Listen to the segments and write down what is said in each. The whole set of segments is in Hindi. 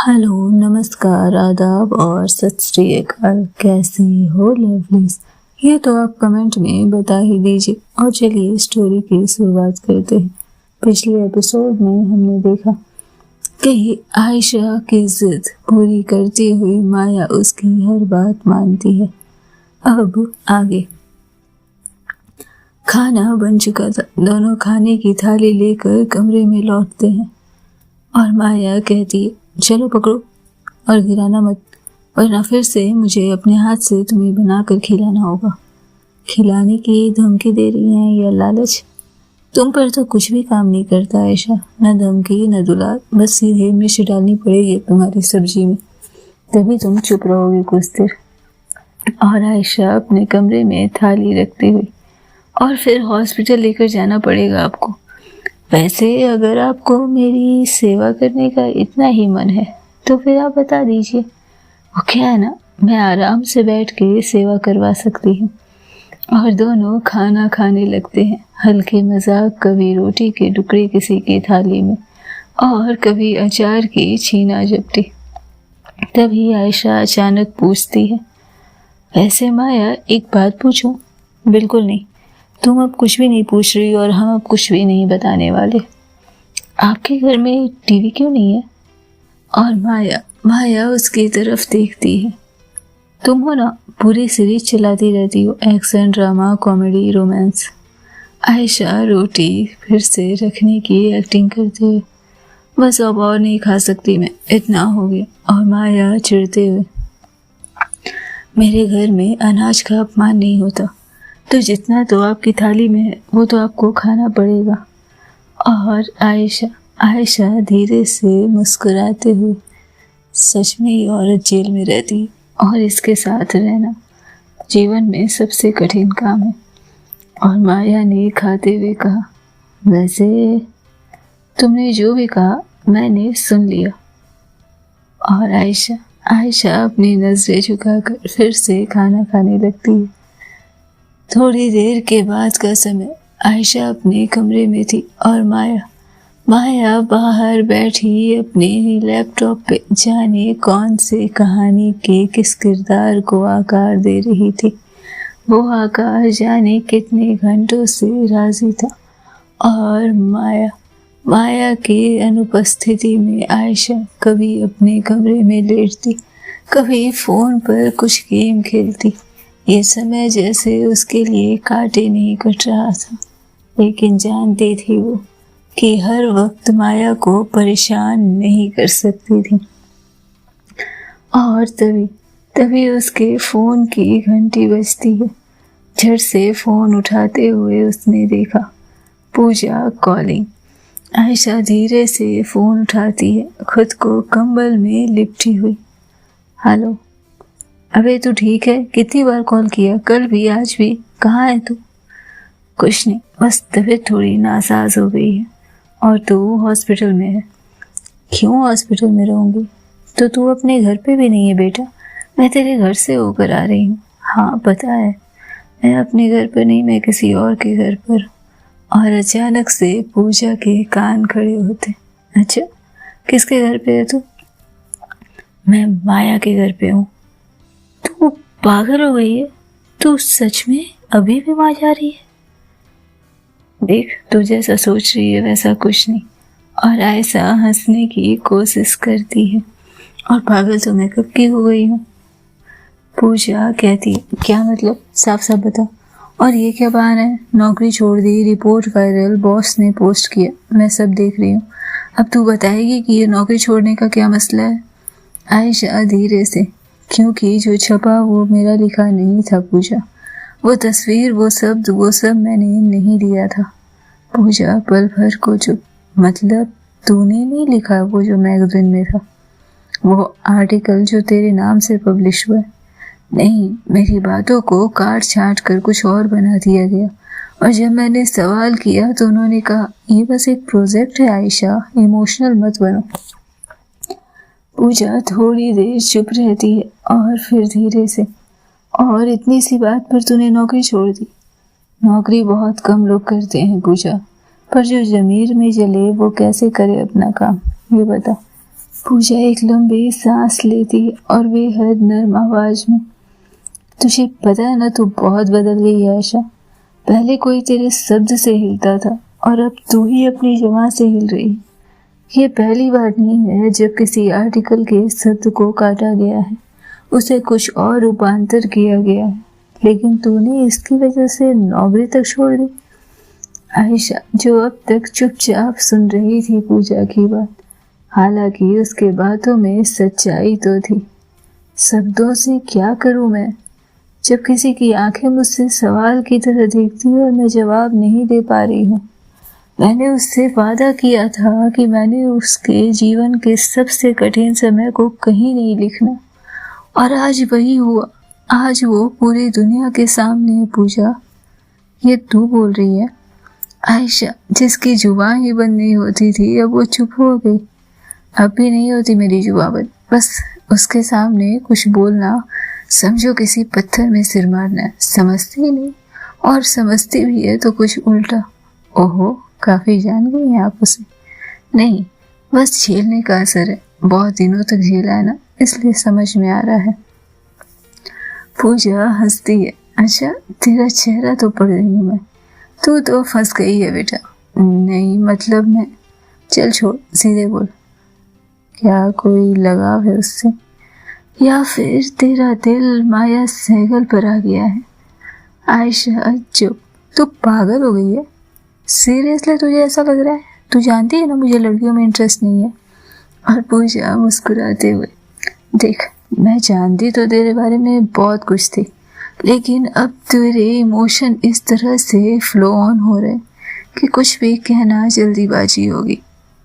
हेलो, नमस्कार, आदाब और सत श्री अकाल। कैसे हो लवलीज? ये तो आप कमेंट में बता ही दीजिए। और चलिए स्टोरी की शुरुआत करते हैं। पिछले एपिसोड में हमने देखा कि आयशा की जिद पूरी करती हुई माया उसकी हर बात मानती है। अब आगे खाना बन चुका था। दोनों खाने की थाली लेकर कमरे में लौटते हैं और माया कहती है, चलो पकड़ो और गिराना मत, वरना फिर से मुझे अपने हाथ से तुम्हें बनाकर खिलाना होगा। खिलाने की धमकी दे रही हैं या लालच? तुम पर तो कुछ भी काम नहीं करता आयशा, न धमकी न दुलार, बस सीधे मिर्च डालनी पड़ेगी तुम्हारी सब्जी में, तभी तुम चुप रहोगे कुछ देर। और आयशा अपने कमरे में थाली रखती हुई, और फिर हॉस्पिटल लेकर जाना पड़ेगा आपको। वैसे अगर आपको मेरी सेवा करने का इतना ही मन है तो फिर आप बता दीजिए। वो क्या है ना, मैं आराम से बैठ के सेवा करवा सकती हूँ। और दोनों खाना खाने लगते हैं। हल्के मजाक, कभी रोटी के टुकड़े किसी की थाली में और कभी अचार की छीना झपटी। तभी आयशा अचानक पूछती है, वैसे माया एक बात पूछूं? बिल्कुल नहीं, तुम अब कुछ भी नहीं पूछ रही और हम अब कुछ भी नहीं बताने वाले। आपके घर में टीवी क्यों नहीं है? और माया उसकी तरफ देखती है। तुम हो ना, पूरी सीरीज चलाती रहती हो, action, drama, comedy, romance. Ayesha रोटी फिर से रखने की एक्टिंग करते हुए, बस अब और नहीं खा सकती मैं, इतना हो गया। और माया चिढ़ते हुए, मेरे घर में अनाज का अपमान नहीं होता, तो जितना तो आपकी थाली में है वो तो आपको खाना पड़ेगा। और आयशा धीरे से मुस्कुराते हुए, सच में ये औरत जेल में रहती और इसके साथ रहना जीवन में सबसे कठिन काम है। और माया ने खाते हुए कहा, वैसे तुमने जो भी कहा मैंने सुन लिया। और आयशा अपनी नजरें झुकाकर फिर से खाना खाने लगती है। थोड़ी देर के बाद का समय, आयशा अपने कमरे में थी और माया बाहर बैठी अपने लैपटॉप पे जाने कौन से कहानी के किस किरदार को आकार दे रही थी। वो आकार जाने कितने घंटों से राजी था। और माया की अनुपस्थिति में आयशा कभी अपने कमरे में लेटती, कभी फोन पर कुछ गेम खेलती। ये समय जैसे उसके लिए काटे नहीं कट रहा था, लेकिन जानती थी वो कि हर वक्त माया को परेशान नहीं कर सकती थी। और तभी उसके फोन की घंटी बजती है। झट से फोन उठाते हुए उसने देखा, पूजा कॉलिंग। आयशा धीरे से फोन उठाती है, खुद को कंबल में लिपटी हुई। हेलो, अबे तू ठीक है? कितनी बार कॉल किया, कल भी आज भी, कहाँ है तू? कुछ नहीं, बस तबीयत थोड़ी नासाज हो गई है। और तू हॉस्पिटल में है? क्यों हॉस्पिटल में रहूंगी? तो तू अपने घर पे भी नहीं है बेटा, मैं तेरे घर से होकर आ रही हूँ। हाँ पता है, मैं अपने घर पर नहीं, मैं किसी और के घर पर। और अचानक से पूजा के कान खड़े होते। अच्छा, किसके घर पे है तू? मैं माया के घर पे हूँ। तू पागल हो गई है? तू सच में अभी भी वहां जा रही है? देख, तू जैसा सोच रही है वैसा कुछ नहीं। और आयशा हंसने की कोशिश करती है। और पागल तो मैं कब की हो गई हूँ? पूजा कहती, क्या मतलब, साफ साफ बता। और ये क्या बहाना है? नौकरी छोड़ दी, रिपोर्ट वायरल, बॉस ने पोस्ट किया, मैं सब देख रही हूँ। अब तू बताएगी कि ये नौकरी छोड़ने का क्या मसला है? आयशा धीरे से, क्योंकि जो छपा वो मेरा लिखा नहीं था पूजा। वो तस्वीर, वो शब्द, वो सब मैंने नहीं लिया था। पूजा पल भर को चुप। मतलब तूने नहीं लिखा वो जो मैगजीन में था, वो आर्टिकल जो तेरे नाम से पब्लिश हुआ? नहीं, मेरी बातों को काट छांट कर कुछ और बना दिया गया। और जब मैंने सवाल किया तो उन्होंने कहा, ये बस एक प्रोजेक्ट है आयशा, इमोशनल मत बनो। पूजा थोड़ी देर चुप रहती है और फिर धीरे से, और इतनी सी बात पर तूने नौकरी छोड़ दी? नौकरी बहुत कम लोग करते हैं पूजा, पर जो ज़मीर में जले वो कैसे करे अपना काम, ये बता। पूजा एक लंबी सांस लेती और बेहद नर्म आवाज में, तुझे पता है ना, तू बहुत बदल गई है आयशा। पहले कोई तेरे शब्द से हिलता था और अब तू ही अपनी जुबान से हिल रही। ये पहली बार नहीं है जब किसी आर्टिकल के शब्द को काटा गया है, उसे कुछ और रूपांतर किया गया है, लेकिन तूने इसकी वजह से नौकरी तक छोड़ दी। आयशा, जो अब तक चुपचाप सुन रही थी पूजा की बात, हालांकि उसके बातों में सच्चाई तो थी। शब्दों से क्या करूं मैं, जब किसी की आंखें मुझसे सवाल की तरह देखती और मैं जवाब नहीं दे पा रही हूँ। मैंने उससे वादा किया था कि मैंने उसके जीवन के सबसे कठिन समय को कहीं नहीं लिखना, और आज वही हुआ। आज वो पूरी दुनिया के सामने है। पूजा, ये तू बोल रही है? आयशा, जिसकी जुबान ही बंद नहीं होती थी, अब वो चुप हो गई। अब भी नहीं होती मेरी जुबान बंद, बस उसके सामने कुछ बोलना समझो किसी पत्थर में सिर मारना है। समझती ही नहीं, और समझती भी है तो कुछ उल्टा। ओहो, काफी जान गई हैं आप उसे। नहीं, बस झेलने का असर है। बहुत दिनों तक झेला है ना, इसलिए समझ में आ रहा है। पूजा हंसती है। अच्छा, तेरा चेहरा तो पढ़ रही हूँ मैं। तू तो फंस गई है बेटा। नहीं, मतलब मैं। चल छोड़, सीधे बोल, क्या कोई लगाव है उससे, या फिर तेरा दिल माया सहगल पर आ गया है? आयशा चुप। तू पागल हो गई है? सीरियसली तुझे ऐसा लग रहा है? तू जानती है ना मुझे लड़कियों में इंटरेस्ट नहीं है। और पूजा मुस्कुराते हुए, देख, मैं जानती तो तेरे बारे में बहुत कुछ थी, लेकिन अब तेरे इमोशन इस तरह से फ्लो ऑन हो रहे कि कुछ भी कहना जल्दीबाजी होगी।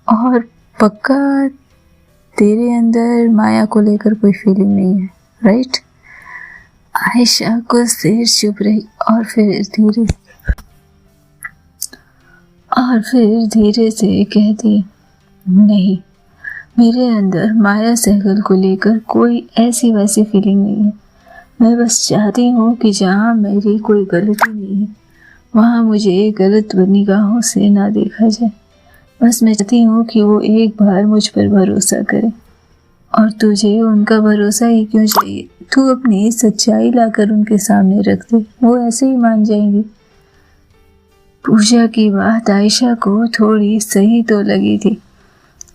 और पक्का तेरे अंदर माया को लेकर कोई फीलिंग नहीं है, राइट? आयशा कुछ देर चुप रही और फिर धीरे से कहती, नहीं, मेरे अंदर माया सहगल को लेकर कोई ऐसी वैसी फीलिंग नहीं है। मैं बस चाहती हूँ कि जहाँ मेरी कोई गलती नहीं है, वहाँ मुझे गलत निगाहों से ना देखा जाए। बस मैं चाहती हूँ कि वो एक बार मुझ पर भरोसा करे। और तुझे उनका भरोसा ही क्यों चाहिए? तू अपनी सच्चाई लाकर उनके सामने रख दे, वो ऐसे ही मान जाएंगे। पूजा की बात आयशा को थोड़ी सही तो लगी थी,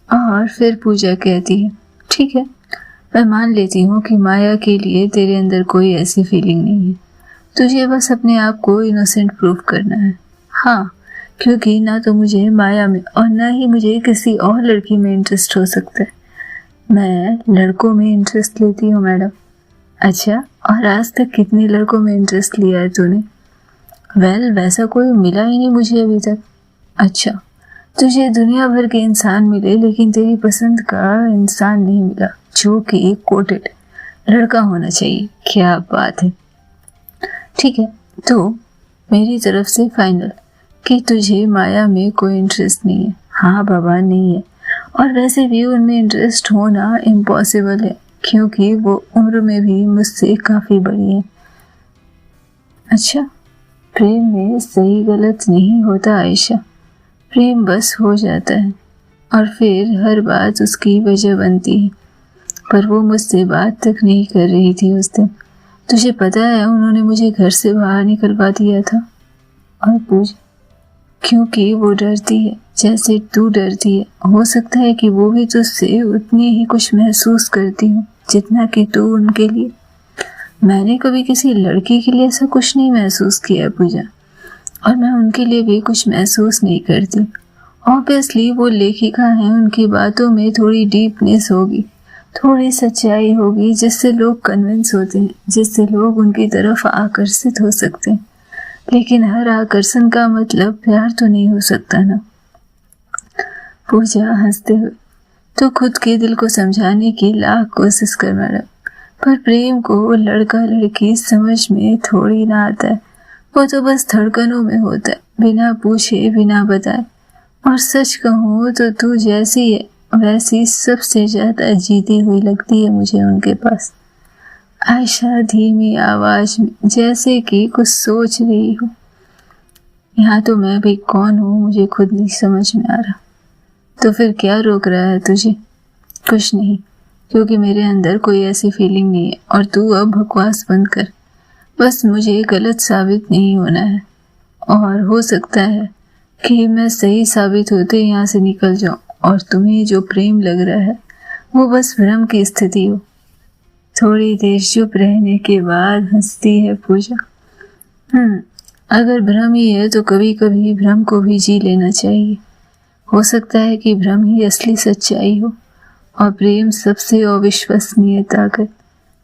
और फिर पूजा कहती है, ठीक है, मैं मान लेती हूँ कि माया के लिए तेरे अंदर कोई ऐसी फीलिंग नहीं है। तुझे बस अपने आप को इनोसेंट प्रूव करना है। हाँ, क्योंकि ना तो मुझे माया में और ना ही मुझे किसी और लड़की में इंटरेस्ट हो सकता है। मैं लड़कों में इंटरेस्ट लेती हूँ मैडम। अच्छा, और आज तक कितने लड़कों में इंटरेस्ट लिया है तूने? वैसा कोई मिला ही नहीं मुझे अभी तक। अच्छा, तुझे दुनिया भर के इंसान मिले, लेकिन तेरी पसंद का इंसान नहीं मिला, जो कि एक कोटेड लड़का होना चाहिए। क्या बात है। ठीक है, तो मेरी तरफ से फाइनल कि तुझे माया में कोई इंटरेस्ट नहीं है। हाँ बाबा, नहीं है। और वैसे भी उनमें इंटरेस्ट होना इम्पॉसिबल है, क्योंकि वो उम्र में भी मुझसे काफ़ी बड़ी है। अच्छा, प्रेम में सही गलत नहीं होता आयशा। प्रेम बस हो जाता है और फिर हर बात उसकी वजह बनती है। पर वो मुझसे बात तक नहीं कर रही थी उस दिन। तुझे पता है, उन्होंने मुझे घर से बाहर निकलवा दिया था। और पूछ, क्योंकि वो डरती है जैसे तू डरती है। हो सकता है कि वो भी तुझसे उतनी ही कुछ महसूस करती हो जितना कि तू उनके लिए। मैंने कभी किसी लड़की के लिए ऐसा कुछ नहीं महसूस किया पूजा, और मैं उनके लिए भी कुछ महसूस नहीं करती। ऑब्वियसली वो लेखिका हैं, उनकी बातों में थोड़ी डीपनेस होगी, थोड़ी सच्चाई होगी, जिससे लोग कन्विंस होते हैं, जिससे लोग उनकी तरफ आकर्षित हो सकते हैं। लेकिन हर आकर्षण का मतलब प्यार तो नहीं हो सकता ना। पूजा हंसते हुए, तो खुद के दिल को समझाने की लाख कोशिश कर मैडम, पर प्रेम को लड़का लड़की समझ में थोड़ी ना आता है। वो तो बस धड़कनों में होता है, बिना पूछे बिना बताए। और सच कहूँ तो तू जैसी है वैसी सबसे ज्यादा जीती हुई लगती है मुझे उनके पास। आयशा धीमी आवाज में, जैसे कि कुछ सोच रही हो, यहाँ तो मैं भी कौन हूँ मुझे खुद नहीं समझ में आ रहा। तो फिर क्या रोक रहा है तुझे? कुछ नहीं, क्योंकि मेरे अंदर कोई ऐसी फीलिंग नहीं है। और तू अब बकवास बंद कर, बस मुझे गलत साबित नहीं होना है। और हो सकता है कि मैं सही साबित होते यहाँ से निकल जाऊँ और तुम्हें जो प्रेम लग रहा है वो बस भ्रम की स्थिति हो। थोड़ी देर चुप रहने के बाद हंसती है पूजा। अगर भ्रम ही है तो कभी कभी भ्रम को भी जी लेना चाहिए। हो सकता है कि भ्रम ही असली सच्चाई हो और प्रेम सबसे अविश्वसनीय ताकत।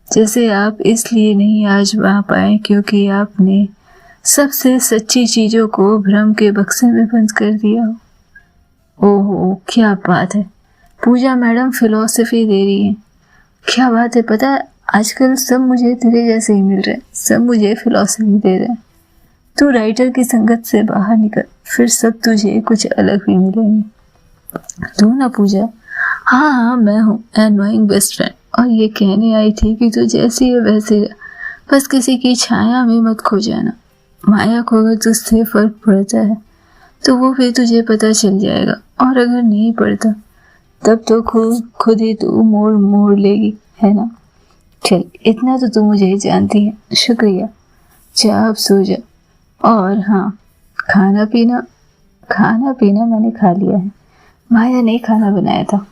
जैसे आप इसलिए नहीं आजमा पाए क्योंकि आपने सबसे सच्ची चीजों को भ्रम के बक्से में बंद कर दिया हो। ओहो, क्या बात है, पूजा मैडम फिलॉसफी दे रही है। क्या बात है, पता है आजकल सब मुझे तेरे जैसे ही मिल रहे हैं, सब मुझे फिलॉसफी दे रहे हैं। तू राइटर की संगत से बाहर निकल, फिर सब तुझे कुछ अलग भी मिलेंगे। तू ना पूजा? हाँ, मैं हूँ एनोइंग बेस्ट फ्रेंड, और ये कहने आई थी कि तू जैसी है वैसे रह, बस किसी की छाया में मत खो जाना। माया को अगर तुझसे फर्क पड़ता है तो वो फिर तुझे पता चल जाएगा, और अगर नहीं पड़ता तब तो खुद ही तू मोड़ लेगी, है ना? चल, इतना तो तू मुझे जानती है। शुक्रिया, जा अब सो जा। और हाँ, खाना पीना मैंने खा लिया है। माया ने खाना बनाया था।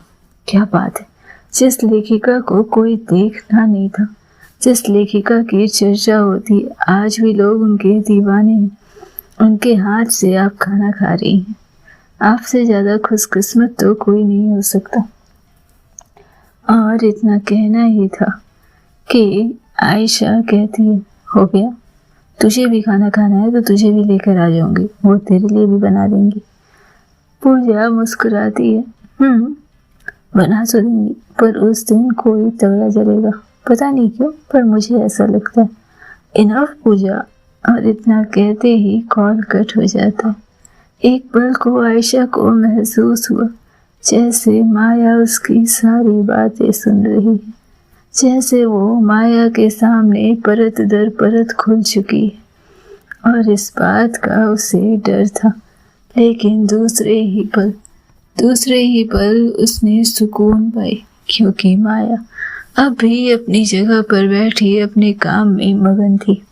क्या बात है, जिस लेखिका को कोई देखना नहीं था, जिस लेखिका की चर्चा होती है, आज भी लोग उनके दीवाने हैं। उनके हाथ से आप खाना खा रही हैं। आपसे ज्यादा खुशकिस्मत तो कोई नहीं हो सकता। और इतना कहना ही था कि आयशा कहती है, हो गया, तुझे भी खाना खाना है तो तुझे भी लेकर आ जाऊंगी, वो तेरे लिए भी बना देंगी। पूजा मुस्कुराती है, बना तो देंगी, पर उस दिन कोई तगड़ा जलेगा, पता नहीं क्यों, पर मुझे ऐसा लगता है। इनफ पूजा। और इतना कहते ही कॉल कट हो जाता है। एक पल को आयशा को महसूस हुआ जैसे माया उसकी सारी बातें सुन रही है, जैसे वो माया के सामने परत दर परत खुल चुकी है। और इस बात का उसे डर था, लेकिन दूसरे ही पल उसने सुकून पाई, क्योंकि माया अब भी अपनी जगह पर बैठी अपने काम में मगन थी।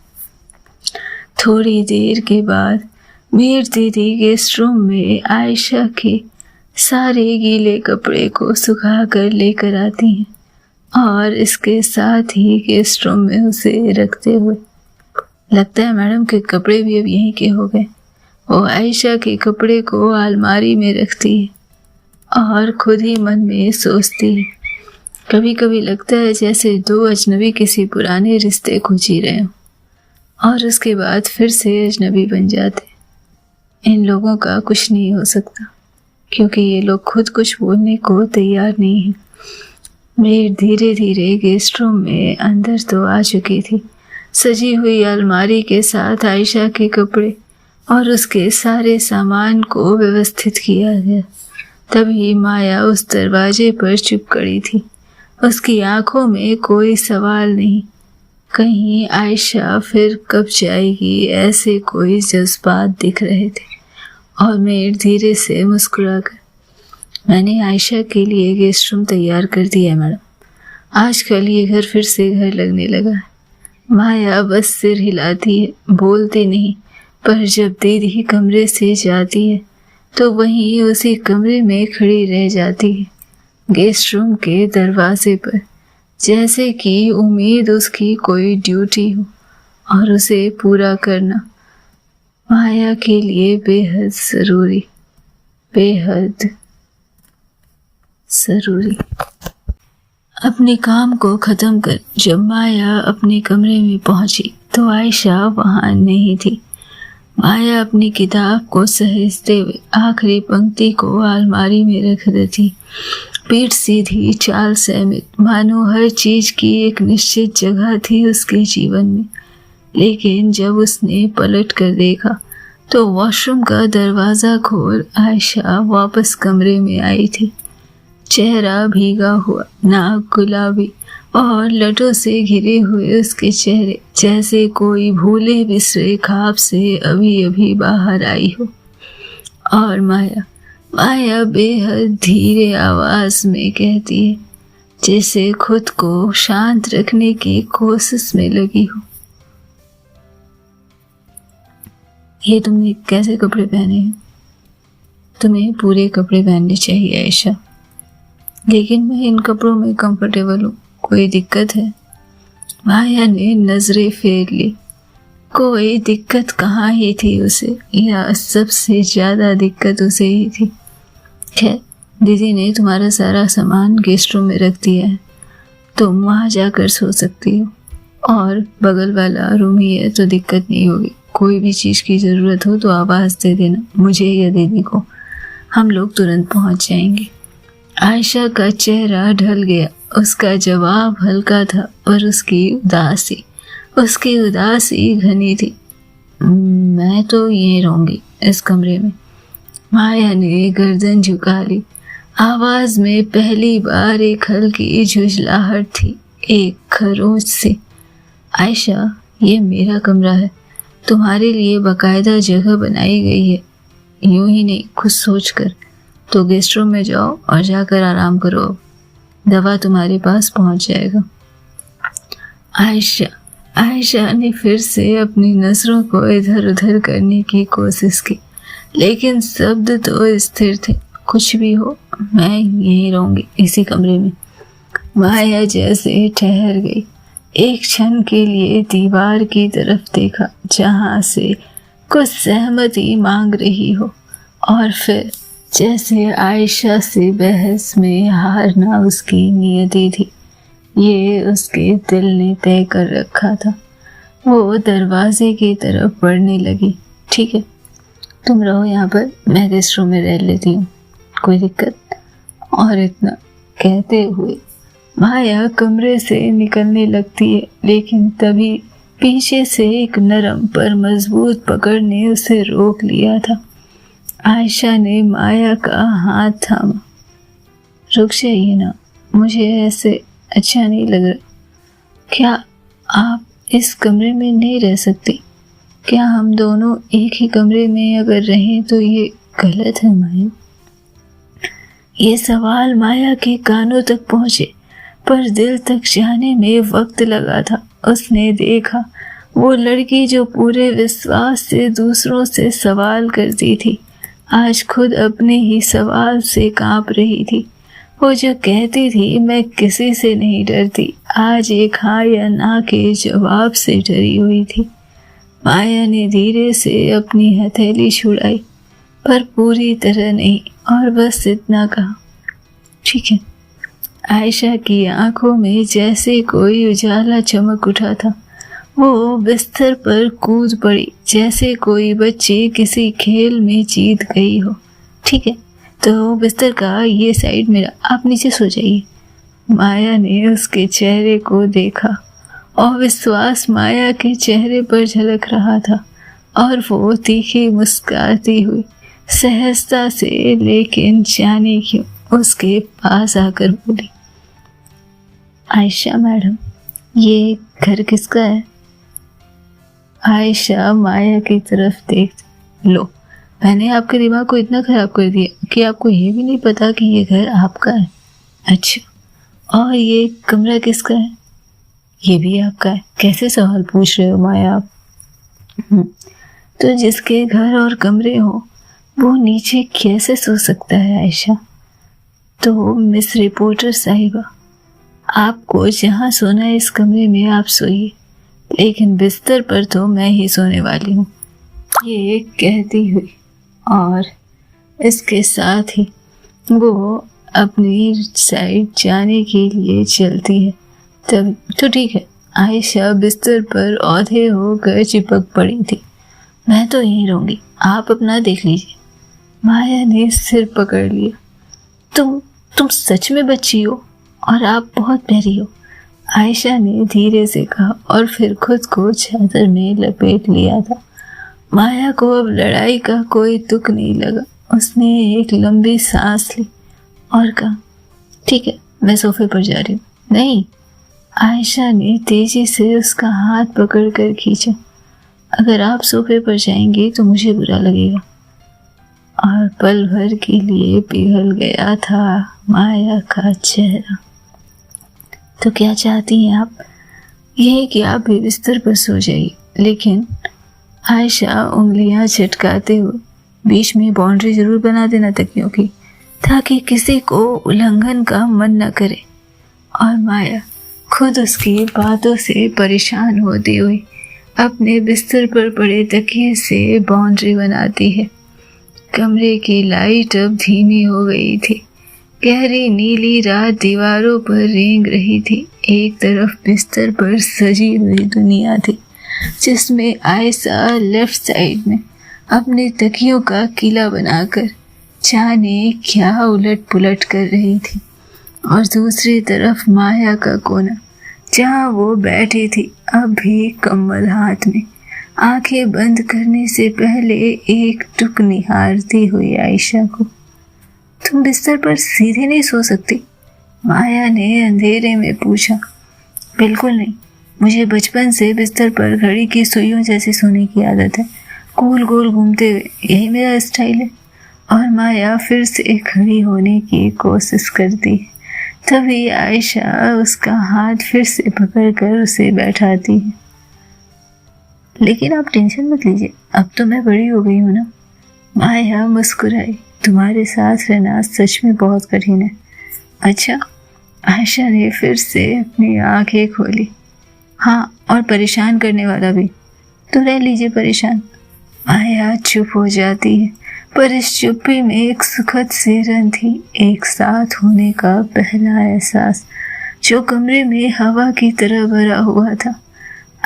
थोड़ी देर के बाद मीर दीदी गेस्ट रूम में आयशा के सारे गीले कपड़े को सुखा कर लेकर आती हैं, और इसके साथ ही गेस्ट रूम में उसे रखते हुए, लगता है मैडम के कपड़े भी अब यहीं के हो गए। वो आयशा के कपड़े को अलमारी में रखती है और खुद ही मन में सोचती है। कभी कभी लगता है जैसे दो अजनबी किसी पुराने रिश्ते को जी रहे हों और उसके बाद फिर से अजनबी बन जाते। इन लोगों का कुछ नहीं हो सकता, क्योंकि ये लोग खुद कुछ बोलने को तैयार नहीं हैं। मीर धीरे धीरे गेस्ट रूम में अंदर तो आ चुकी थी। सजी हुई अलमारी के साथ आयशा के कपड़े और उसके सारे सामान को व्यवस्थित किया गया। तभी माया उस दरवाजे पर चुप खड़ी थी। उसकी आंखों में कोई सवाल नहीं, कहीं आयशा फिर कब जाएगी, ऐसे कोई जज्बात दिख रहे थे। और मीर धीरे से मुस्कुराकर, मैंने आयशा के लिए गेस्ट रूम तैयार कर दिया है मैडम। आजकल ये घर फिर से घर लगने लगा है। माया बस सिर हिलाती है, बोलती नहीं, पर जब दीदी कमरे से जाती है तो वहीं उसी कमरे में खड़ी रह जाती है, गेस्ट रूम के दरवाजे पर, जैसे कि उम्मीद उसकी कोई ड्यूटी हो और उसे पूरा करना माया के लिए बेहद जरूरी। अपने काम को खत्म कर जब माया अपने कमरे में पहुंची तो आयशा वहां नहीं थी। माया अपनी किताब को सहेजते हुए आखिरी पंक्ति को अलमारी में रख देती, पीठ सीधी, चाल सहमित, मानो हर चीज की एक निश्चित जगह थी उसके जीवन में। लेकिन जब उसने पलट कर देखा तो वॉशरूम का दरवाजा खोल आयशा वापस कमरे में आई थी। चेहरा भीगा हुआ, नाक गुलाबी और लटों से घिरे हुए उसके चेहरे जैसे कोई भूले बिसरे ख्वाब से अभी अभी बाहर आई हो। और माया बेहद धीरे आवाज में कहती है, जैसे खुद को शांत रखने की कोशिश में लगी हो। ये तुमने कैसे कपड़े पहने हैं? तुम्हें पूरे कपड़े पहनने चाहिए आयशा। लेकिन मैं इन कपड़ों में कंफर्टेबल हूँ, कोई दिक्कत है? माया ने नजरें फेर ली। कोई दिक्कत कहाँ ही थी उसे, या सबसे ज्यादा दिक्कत उसे ही थी। खैर, दीदी ने तुम्हारा सारा सामान गेस्ट रूम में रख दिया है, तुम वहाँ जाकर सो सकती हो। और बगल वाला रूम ही है तो दिक्कत नहीं होगी। कोई भी चीज़ की ज़रूरत हो तो आवाज़ दे देना मुझे या दीदी को, हम लोग तुरंत पहुँच जाएंगे। आयशा का चेहरा ढल गया। उसका जवाब हल्का था पर उसकी उदासी घनी थी। मैं तो यहीं रहूंगी इस कमरे में। माया ने गर्दन झुका ली। आवाज में पहली बार एक हल्की झुंझलाहट थी, एक खरोंच सी। आयशा, ये मेरा कमरा है, तुम्हारे लिए बाकायदा जगह बनाई गई है। यूं ही नहीं, कुछ सोच कर। तो गेस्ट रूम में जाओ और जाकर आराम करो, दवा तुम्हारे पास पहुंच जाएगा। आयशा ने फिर से अपनी नजरों को इधर उधर करने की कोशिश की, लेकिन शब्द तो स्थिर थे। कुछ भी हो, मैं यहीं रहूंगी इसी कमरे में। माया जैसे ठहर गई। एक क्षण के लिए दीवार की तरफ देखा जहां से कुछ सहमति मांग रही हो, और फिर जैसे आयशा से बहस में हारना उसकी नियति थी, ये उसके दिल ने तय कर रखा था। वो दरवाजे की तरफ बढ़ने लगी। ठीक है, तुम रहो यहाँ पर, मैं गेस्ट रूम में रह लेती हूँ, कोई दिक्कत? और इतना कहते हुए माया कमरे से निकलने लगती है, लेकिन तभी पीछे से एक नरम पर मजबूत पकड़ ने उसे रोक लिया था। आयशा ने माया का हाथ थामा। रुक जाइए ना, मुझे ऐसे अच्छा नहीं लग रहा। क्या आप इस कमरे में नहीं रह सकती? क्या हम दोनों एक ही कमरे में अगर रहें तो ये गलत है माया? ये सवाल माया के कानों तक पहुंचे पर दिल तक जाने में वक्त लगा था। उसने देखा वो लड़की जो पूरे विश्वास से दूसरों से सवाल करती थी, आज खुद अपने ही सवाल से कांप रही थी। वो जो कहती थी मैं किसी से नहीं डरती, आज एक हाँ या ना के जवाब से डरी हुई थी। माया ने धीरे से अपनी हथेली छुड़ाई, पर पूरी तरह नहीं, और बस इतना कहा, ठीक है। आयशा की आंखों में जैसे कोई उजाला चमक उठा था। वो बिस्तर पर कूद पड़ी जैसे कोई बच्ची किसी खेल में जीत गई हो। ठीक है, तो बिस्तर का ये साइड मेरा, आप नीचे सो जाइए। माया ने उसके चेहरे को देखा और विश्वास माया के चेहरे पर झलक रहा था, और वो तीखी मुस्कुराती हुई सहजता से, लेकिन जाने क्यों, उसके पास आकर बोली, आयशा मैडम, ये घर किसका है? आयशा माया की तरफ देखती, लो, मैंने आपके दिमाग को इतना खराब कर दिया कि आपको ये भी नहीं पता कि ये घर आपका है। अच्छा, और ये कमरा किसका है? ये भी आपका है। कैसे सवाल पूछ रहे हो माया आप? तो जिसके घर और कमरे हो वो नीचे कैसे सो सकता है आयशा? तो मिस रिपोर्टर साहिबा, आपको जहाँ सोना है इस कमरे में आप सोइए, लेकिन बिस्तर पर तो मैं ही सोने वाली हूँ। ये कहती हुई और इसके साथ ही वो अपनी साइड जाने के लिए चलती है। तब तो ठीक है, आयशा बिस्तर पर औंधे होकर चिपक पड़ी थी। मैं तो यहीं रहूंगी, आप अपना देख लीजिए। माया ने सिर पकड़ लिया। तुम सच में बच्ची हो और आप बहुत प्यारी हो, आयशा ने धीरे से कहा, और फिर खुद को चादर में लपेट लिया था। माया को अब लड़ाई का कोई तुक नहीं लगा। उसने एक लंबी सांस ली और कहा, ठीक है, मैं सोफे पर जा रही हूँ। नहीं, आयशा ने तेजी से उसका हाथ पकड़कर खींचा। अगर आप सोफे पर जाएंगे तो मुझे बुरा लगेगा। और पल भर के लिए पिघल गया था माया का चेहरा। तो क्या चाहती हैं आप? यही कि आप भी बिस्तर पर सो जाइए। लेकिन आयशा उंगलियां झटकाते हुए बीच में बाउंड्री जरूर बना देना तकियों की, ताकि किसी को उल्लंघन का मन न करे। और माया खुद उसकी बातों से परेशान होती हुई अपने बिस्तर पर पड़े तकिए से बाउंड्री बनाती है। कमरे की लाइट अब धीमी हो गई थी। गहरी नीली रात दीवारों पर रेंग रही थी। एक तरफ बिस्तर पर सजी हुई दुनिया थी, जिसमें आयशा लेफ्ट साइड में अपने तकियों का किला बनाकर जाने क्या उलट पुलट कर रही थी, और दूसरी तरफ माया का कोना, जहाँ वो बैठी थी अब भी कम्बल हाथ में, आंखें बंद करने से पहले एक टुक निहारती हुई आयशा को। तुम बिस्तर पर सीधे नहीं सो सकती? माया ने अंधेरे में पूछा। बिल्कुल नहीं, मुझे बचपन से बिस्तर पर घड़ी की सुइयों जैसे सोने की आदत है, गोल गोल घूमते हुए, यही मेरा स्टाइल है। और माया फिर से खड़ी होने की कोशिश करती है। तभी आयशा उसका हाथ फिर से पकड़कर उसे बैठाती है। लेकिन आप टेंशन मत लीजिए, अब तो मैं बड़ी हो गई हूँ ना। माया मुस्कुराई। तुम्हारे साथ रहना सच में बहुत कठिन है। अच्छा? आयशा ने फिर से अपनी आंखें खोली। हाँ, और परेशान करने वाला भी। तो रह लीजिए परेशान। माया चुप हो जाती है, पर इस चुप्पी में एक सुखद सिरन थी, एक साथ होने का पहला एहसास जो कमरे में हवा की तरह भरा हुआ था।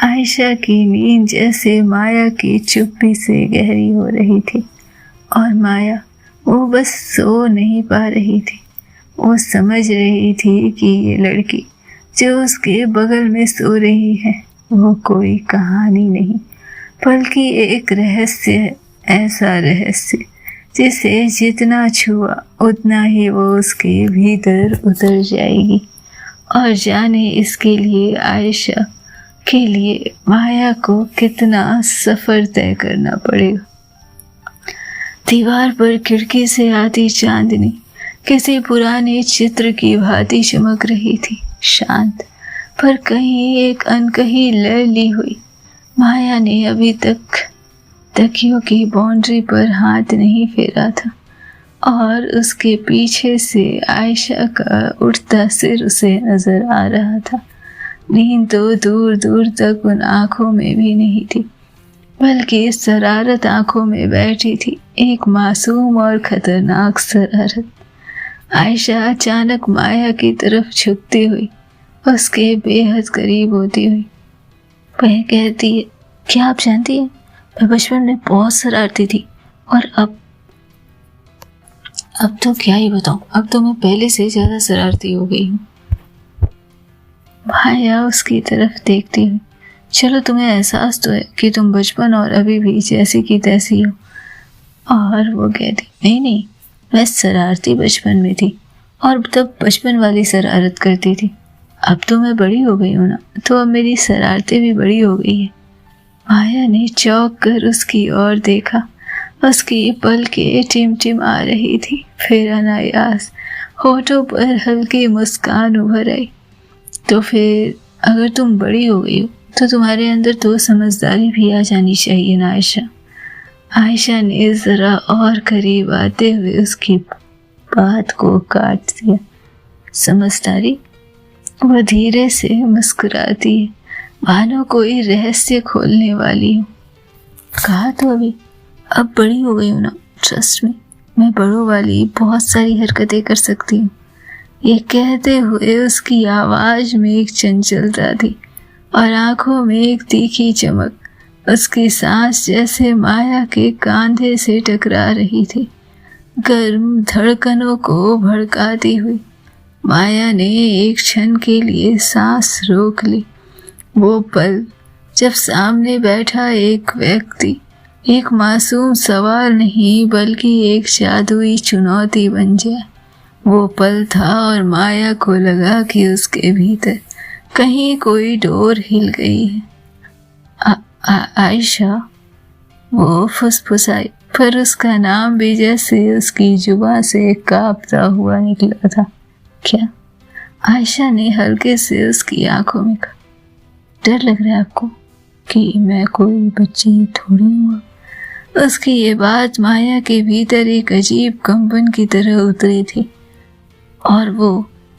आयशा की नींद जैसे माया की चुप्पी से गहरी हो रही थी, और माया वो बस सो नहीं पा रही थी। वो समझ रही थी कि ये लड़की जो उसके बगल में सो रही है वो कोई कहानी नहीं, बल्कि एक रहस्य है। ऐसा रहस्य जिसे जितना छुआ उतना ही वो उसके भीतर उतर जाएगी। और जाने इसके लिए आयशा के लिए माया को कितना सफ़र तय करना पड़ेगा। दीवार पर खिड़की से आती चांदनी किसी पुराने चित्र की भांति चमक रही थी, शांत, पर कहीं एक अनकही लय ली हुई। माया ने अभी तक तकियों की बाउंड्री पर हाथ नहीं फेरा था, और उसके पीछे से आयशा का उठता सिर उसे नजर आ रहा था। नींद तो दूर दूर तक उन आंखों में भी नहीं थी, बल्कि शरारत आंखों में बैठी थी, एक मासूम और खतरनाक शरारत। आयशा अचानक माया की तरफ झुकती हुई उसके बेहद करीब होती हुई वह कहती है, क्या आप जानती हैं, मैं बचपन में बहुत शरारती थी, और अब तो क्या ही बताऊं, अब तो मैं पहले से ज्यादा शरारती हो गई हूँ। माया उसकी तरफ देखती हुई, चलो तुम्हें एहसास तो है कि तुम बचपन और अभी भी जैसी की तैसी हो। और वो कहती, नहीं, मैं शरारती बचपन में थी, और तब बचपन वाली शरारत करती थी। अब तो मैं बड़ी हो गई हूँ ना, तो अब मेरी शरारतें भी बड़ी हो गई है। माया ने चौंक कर उसकी ओर देखा। उसकी पलकें टिमटिमा रही थी, फिर अनायास होठों पर हल्की मुस्कान उभर आई। तो फिर अगर तुम बड़ी हो गई हो तो तुम्हारे अंदर तो समझदारी भी आ जानी चाहिए ना आयशा। आयशा ने जरा और करीब आते हुए उसकी बात को काट दिया। समझदारी? वह धीरे से मुस्कुराती है, मानो कोई रहस्य खोलने वाली हो। कहा तो अभी, अब बड़ी हो गई हूँ ना, ट्रस्ट में, मैं बड़ों वाली बहुत सारी हरकतें कर सकती हूँ। ये कहते हुए उसकी आवाज में एक चंचलता थी और आंखों में एक तीखी चमक। उसकी सांस जैसे माया के कंधे से टकरा रही थी, गर्म धड़कनों को भड़काती हुई। माया ने एक क्षण के लिए सांस रोक ली। वो पल जब सामने बैठा एक व्यक्ति एक मासूम सवाल नहीं बल्कि एक जादुई चुनौती बन जाए, वो पल था। और माया को लगा कि उसके भीतर कहीं कोई डोर हिल गई है। आयशा, वो फुसफुसाई, पर उसका नाम भी जैसे उसकी जुबान से कांपता हुआ निकला था। क्या? आयशा ने हल्के से उसकी आंखों में कहा, डर लग रहा है आपको कि मैं कोई बच्ची थोड़ी हूँ। उसकी ये बात माया के भीतर एक अजीब कंपन की तरह उतरी थी और वो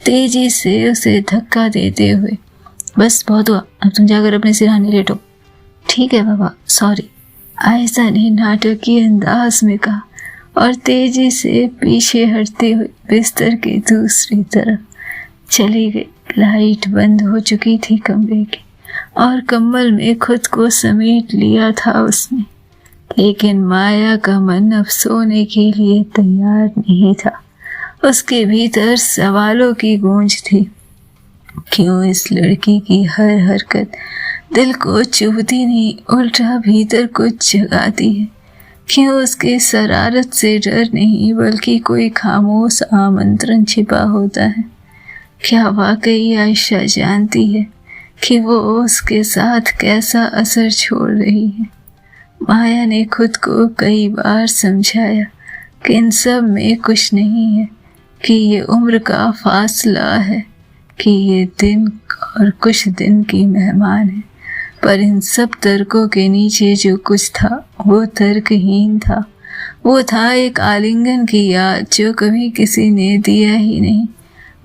तेजी से उसे धक्का देते हुए, बस बहुत हुआ, अब तुम जाकर अपने सिरहाने लेटो। ठीक है बाबा, सॉरी, आयशा ने नाटकीय अंदाज में कहा और तेजी से पीछे हटते हुए बिस्तर की दूसरी तरफ चली गई। लाइट बंद हो चुकी थी कमरे की और कंबल में खुद को समेट लिया था उसने, लेकिन माया का मन अब सोने के लिए तैयार नहीं था। उसके भीतर सवालों की गूंज थी। क्यों इस लड़की की हर हरकत दिल को चुभती नहीं, उल्टा भीतर कुछ जगाती है। क्यों उसके शरारत से डर नहीं बल्कि कोई खामोश आमंत्रण छिपा होता है। क्या वाकई आयशा जानती है कि वो उसके साथ कैसा असर छोड़ रही है। माया ने खुद को कई बार समझाया कि इन सब में कुछ नहीं है, कि ये उम्र का फासला है, कि ये दिन और कुछ दिन की मेहमान है। पर इन सब तर्कों के नीचे जो कुछ था वो तर्कहीन था। वो था एक आलिंगन की याद जो कभी किसी ने दिया ही नहीं।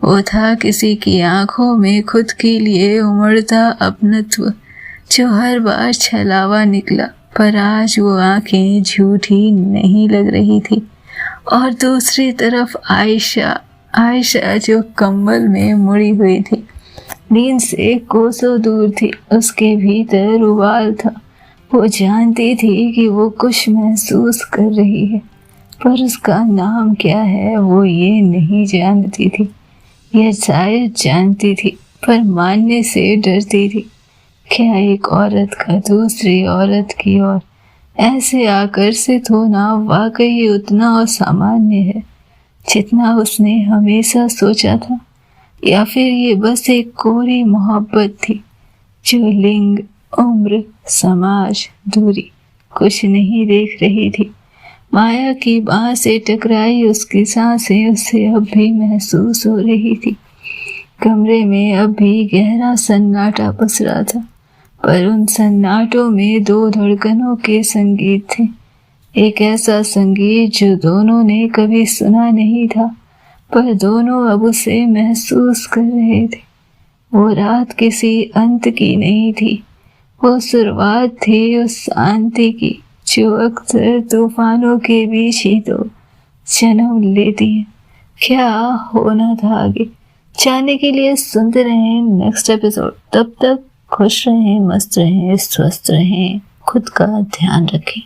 वो था किसी की आंखों में खुद के लिए उमड़ता अपनत्व जो हर बार छलावा निकला, पर आज वो आंखें झूठी नहीं लग रही थी। और दूसरी तरफ आयशा जो कंबल में मुड़ी हुई थी, नींद से कोसों दूर थी। उसके भीतर उबाल था। वो जानती थी कि वो कुछ महसूस कर रही है, पर उसका नाम क्या है वो ये नहीं जानती थी। यह शायद जानती थी पर मानने से डरती थी। क्या एक औरत का दूसरी औरत की ओर ऐसे आकर्षित होना वाकई उतना असामान्य है जितना उसने हमेशा सोचा था, या फिर ये बस एक कोरी मोहब्बत थी जो लिंग, उम्र, समाज, दूरी कुछ नहीं देख रही थी। माया की बाह से टकराई उसकी सांसें उसे अब भी महसूस हो रही थी। कमरे में अब भी गहरा सन्नाटा पसरा था, पर उन सन्नाटों में दो धड़कनों के संगीत थे। एक ऐसा संगीत जो दोनों ने कभी सुना नहीं था, पर दोनों अब उसे महसूस कर रहे थे। वो रात किसी अंत की नहीं थी, वो शुरुआत थी उस शांति की जो अक्सर तूफानों के बीच ही तो जन्म लेती है। क्या होना था आगे जानने के लिए सुनते रहें नेक्स्ट एपिसोड। तब तक खुश रहें, मस्त रहें, स्वस्थ रहें, खुद का ध्यान रखें।